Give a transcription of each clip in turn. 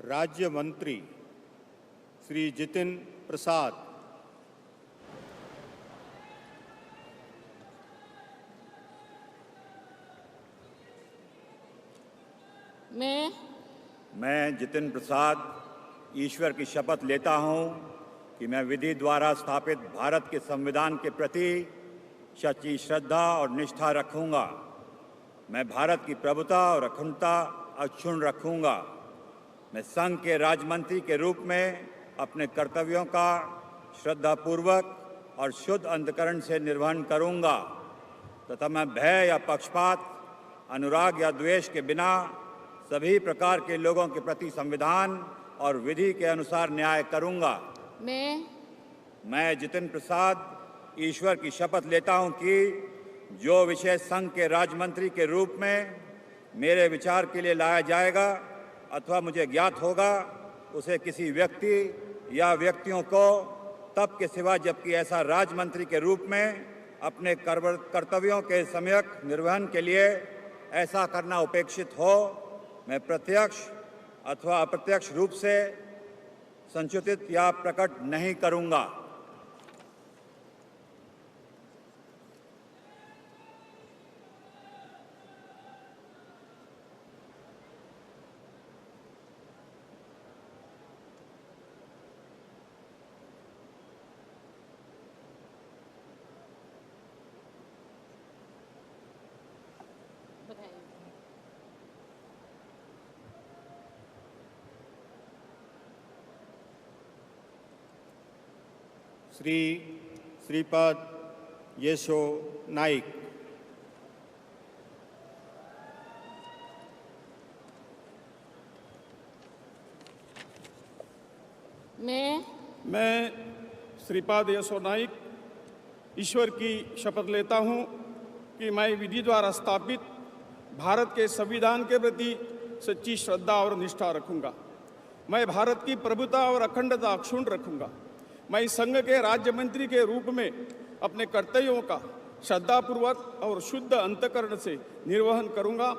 राज्य मंत्री श्री जितिन प्रसाद। मैं जितिन प्रसाद ईश्वर की शपथ लेता हूँ कि मैं विधि द्वारा स्थापित भारत के संविधान के प्रति सच्ची श्रद्धा और निष्ठा रखूँगा। मैं भारत की प्रभुता और अखंडता अक्षुण्ण रखूँगा। मैं संघ के राज्य मंत्री के रूप में अपने कर्तव्यों का श्रद्धापूर्वक और शुद्ध अंतःकरण से निर्वहन करूँगा तथा मैं भय या पक्षपात, अनुराग या द्वेष के बिना सभी प्रकार के लोगों के प्रति संविधान और विधि के अनुसार न्याय करूँगा। मैं जितिन प्रसाद ईश्वर की शपथ लेता हूँ कि जो विषय संघ के राज्य मंत्री के रूप में मेरे विचार के लिए लाया जाएगा अथवा मुझे ज्ञात होगा, उसे किसी व्यक्ति या व्यक्तियों को तब के सिवा जबकि ऐसा राज्य मंत्री के रूप में अपने कर्तव्यों के सम्यक निर्वहन के लिए ऐसा करना उपेक्षित हो, मैं प्रत्यक्ष अथवा अप्रत्यक्ष रूप से संचित या प्रकट नहीं करूँगा। श्रीपाद येशो नाइक। मैं श्रीपाद येशो नाइक ईश्वर की शपथ लेता हूँ कि मैं विधि द्वारा स्थापित भारत के संविधान के प्रति सच्ची श्रद्धा और निष्ठा रखूँगा। मैं भारत की प्रभुता और अखंडता अक्षुण्ण रखूँगा। मैं संघ के राज्य मंत्री के रूप में अपने कर्तव्यों का श्रद्धापूर्वक और शुद्ध अंतःकरण से निर्वहन करूंगा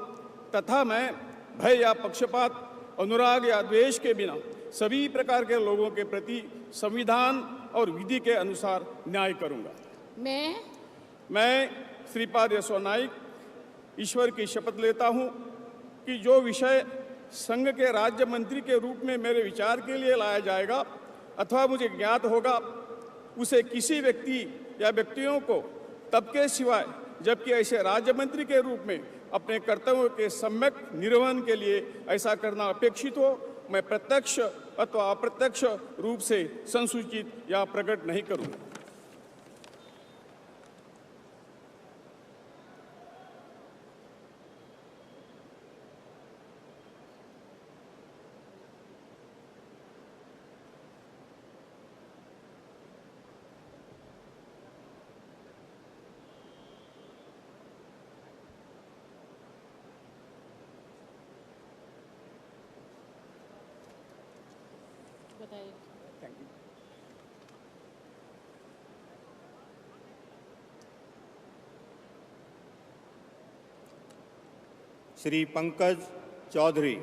तथा मैं भय या पक्षपात, अनुराग या द्वेष के बिना सभी प्रकार के लोगों के प्रति संविधान और विधि के अनुसार न्याय करूंगा। मैं श्रीपाद येशो नाइक ईश्वर की शपथ लेता हूं कि जो विषय संघ के राज्य मंत्री के रूप में मेरे विचार के लिए लाया जाएगा अथवा मुझे ज्ञात होगा, उसे किसी व्यक्ति या व्यक्तियों को तब के सिवाय जबकि ऐसे राज्य मंत्री के रूप में अपने कर्तव्यों के सम्यक निर्वहन के लिए ऐसा करना अपेक्षित हो, मैं प्रत्यक्ष अथवा अप्रत्यक्ष रूप से संसूचित या प्रकट नहीं करूँगा। Thank you. श्री पंकज चौधरी।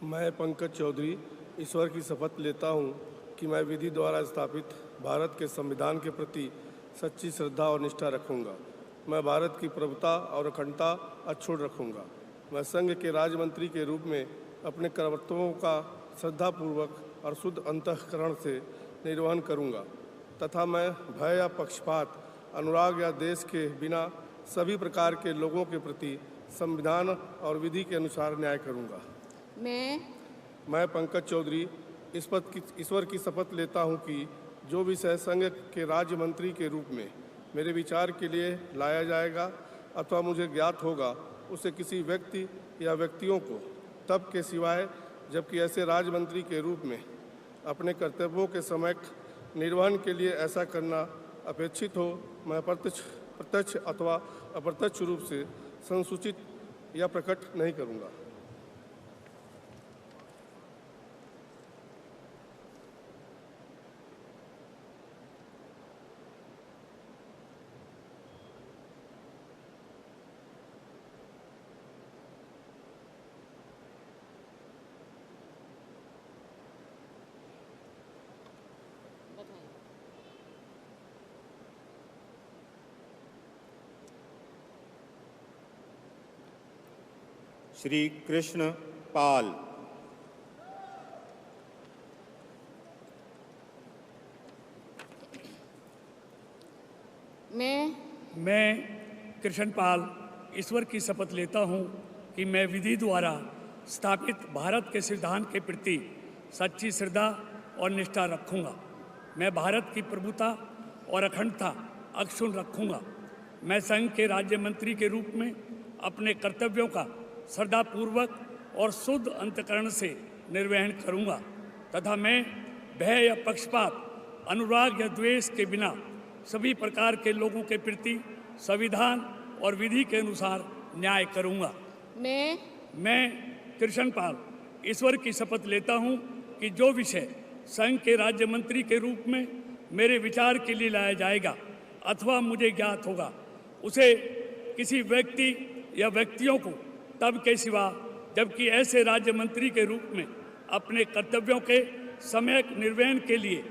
मैं पंकज चौधरी ईश्वर की शपथ लेता हूँ कि मैं विधि द्वारा स्थापित भारत के संविधान के प्रति सच्ची श्रद्धा और निष्ठा रखूंगा। मैं भारत की प्रभुता और अखंडता अक्षुण्ण रखूंगा। मैं संघ के राज्य मंत्री के रूप में अपने कर्तव्यों का श्रद्धापूर्वक और शुद्ध अंतःकरण से निर्वहन करूंगा तथा मैं भय या पक्षपात, अनुराग या देश के बिना सभी प्रकार के लोगों के प्रति संविधान और विधि के अनुसार न्याय करूंगा। मैं पंकज चौधरी ईश्वर की शपथ लेता हूं कि जो विषय संघ के राज्य मंत्री के रूप में मेरे विचार के लिए लाया जाएगा अथवा मुझे ज्ञात होगा, उसे किसी व्यक्ति या व्यक्तियों को तब के सिवाय जबकि ऐसे राज्य मंत्री के रूप में अपने कर्तव्यों के सम्यक निर्वहन के लिए ऐसा करना अपेक्षित हो, मैं प्रत्यक्ष अथवा अप्रत्यक्ष रूप से संसूचित या प्रकट नहीं करूँगा। श्री कृष्ण पाल, मैं कृष्णपाल ईश्वर की शपथ लेता हूँ कि मैं विधि द्वारा स्थापित भारत के संविधान के प्रति सच्ची श्रद्धा और निष्ठा रखूँगा। मैं भारत की प्रभुता और अखंडता अक्षुण्ण रखूँगा। मैं संघ के राज्य मंत्री के रूप में अपने कर्तव्यों का श्रद्धापूर्वक और शुद्ध अंतःकरण से निर्वहन करूँगा तथा मैं भय या पक्षपात, अनुराग या द्वेष के बिना सभी प्रकार के लोगों के प्रति संविधान और विधि के अनुसार न्याय करूँगा। मैं कृष्णपाल ईश्वर की शपथ लेता हूँ कि जो विषय संघ के राज्य मंत्री के रूप में मेरे विचार के लिए लाया जाएगा अथवा मुझे ज्ञात होगा, उसे किसी व्यक्ति या व्यक्तियों को तब के सिवा जबकि ऐसे राज्य मंत्री के रूप में अपने कर्तव्यों के सम्यक निर्वहन के लिए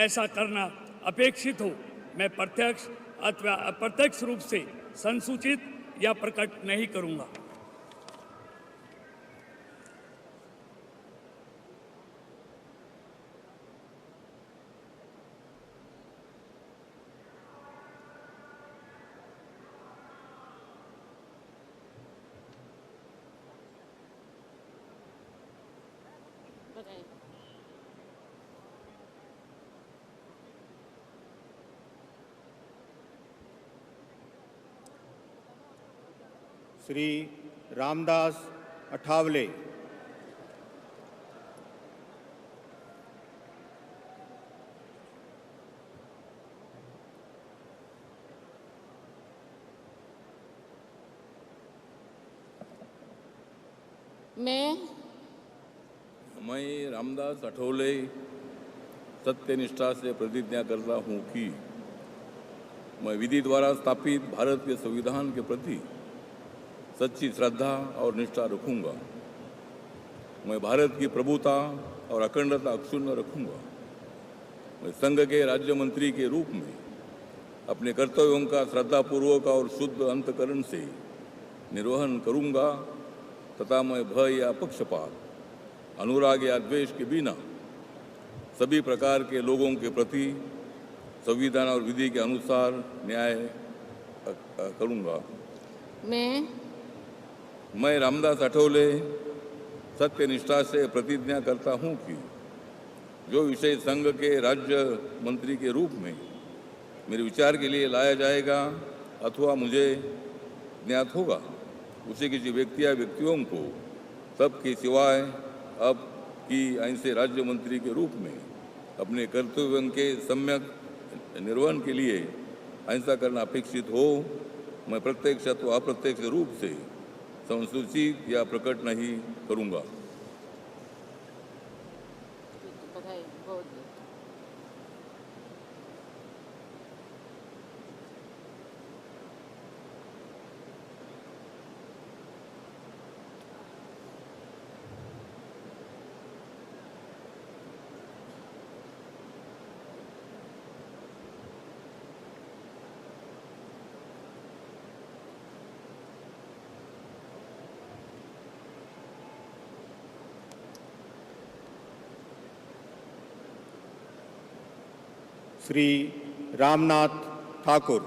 ऐसा करना अपेक्षित हो, मैं प्रत्यक्ष अथवा अप्रत्यक्ष रूप से संसूचित या प्रकट नहीं करूँगा। श्री रामदास अठावले, मैं रामदास अठौले सत्यनिष्ठा से प्रतिज्ञा करता हूँ कि मैं विधि द्वारा स्थापित भारत के संविधान के प्रति सच्ची श्रद्धा और निष्ठा रखूँगा। मैं भारत की प्रभुता और अखंडता अक्षुण्ण रखूँगा। मैं संघ के राज्य मंत्री के रूप में अपने कर्तव्यों का श्रद्धापूर्वक और शुद्ध अंतःकरण से निर्वहन करूँगा तथा मैं भय या पक्षपात, अनुराग या द्वेष के बिना सभी प्रकार के लोगों के प्रति संविधान और विधि के अनुसार न्याय करूँगा। मैं रामदास अठौले सत्यनिष्ठा से प्रतिज्ञा करता हूँ कि जो विषय संघ के राज्य मंत्री के रूप में मेरे विचार के लिए लाया जाएगा अथवा मुझे ज्ञात होगा, उसे किसी व्यक्ति या व्यक्तियों को तब के सिवाय अब की ऐसे राज्य मंत्री के रूप में अपने कर्तव्यों के सम्यक निर्वहन के लिए ऐसा करना अपेक्षित हो, मैं प्रत्यक्ष अथवा अप्रत्यक्ष रूप से संसूचित या प्रकट नहीं करूँगा। श्री रामनाथ ठाकुर,